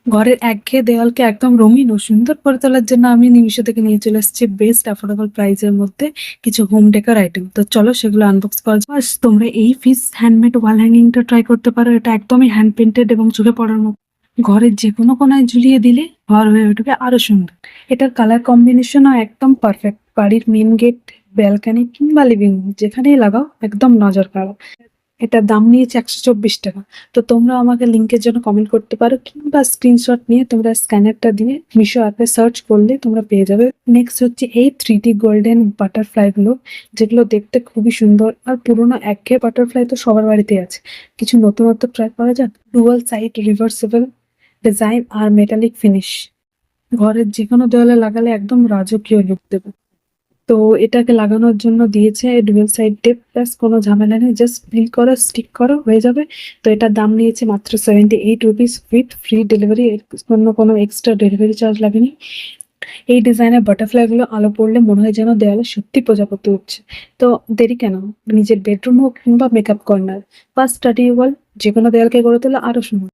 ঘরের একঘেয়ে দেওয়ালকে একদম রঙিন ও সুন্দর করে তোলার জন্য আমি নিমিশো থেকে নিয়ে চলে এসেছি বেস্ট অ্যাফোর্ডেবল প্রাইসের মধ্যে কিছু হোম ডেকোর আইটেম। তো চলো সেগুলো আনবক্স করা যাক। ফার্স্ট তোমরা এই ফিস হ্যান্ডমেড ওয়াল হ্যাঙ্গিংটা ট্রাই করতে পারো। এটা একদমই হ্যান্ড পেইন্টেড এবং চোখে পড়ার মতো। ঘরের যে কোনো কোনায় ঝুলিয়ে দিলে ঘর হয়ে উঠবে আরো সুন্দর। এটার কালার কম্বিনেশনও একদম পারফেক্ট। বাড়ির মেন গেট, ব্যালকনি কিংবা লিভিং রুম যেখানেই লাগাও একদম নজর কাড়া। এটার দাম নিয়েছে ১২৪ টাকা। তো তোমরা আমাকে লিঙ্কের জন্য কমেন্ট করতে পারো কিংবা স্ক্রিনশট নিয়ে তোমরা স্ক্যানারটা দিয়ে মিশো অ্যাপে সার্চ করলে তোমরা পেয়ে যাবে। নেক্সট হচ্ছে এই 3D গোল্ডেন বাটারফ্লাই গুলো, যেগুলো দেখতে খুবই সুন্দর আর পুরোনো একঘেয়ে বাটারফ্লাই তো সবার বাড়িতেই আছে। কিছু নতুনত্ব ট্রাই করা যাক। ডুয়াল সাইড রিভার্সেবল ডিজাইন আর মেটালিক ফিনিশ, ঘরের যেকোনো দেওয়ালে লাগালে একদম রাজকীয় লুক দেবে। তো এটাকে লাগানোর জন্য দিয়েছে ডুয়াল সাইড টেপ, প্লাস কোনো ঝামেলা নেই, জাস্ট প্রিল করো, স্টিক করো, হয়ে যাবে। তো এটার দাম নিয়েছে মাত্র 78 রুপিস উইথ ফ্রি ডেলিভারি। এর জন্য কোনো এক্সট্রা ডেলিভারি চার্জ লাগেনি। এই ডিজাইনের বাটারফ্লাই গুলো আলো পড়লে মনে হয় যেন দেওয়ালে সত্যি প্রজাপতি উঠছে। তো দেরি কেন, নিজের বেডরুম হোক কিংবা মেকআপ কর্নার, ফার্স্ট স্টাডি ওয়াল, যে কোনো দেয়ালকে গড়ে তোলা আরো সুন্দর।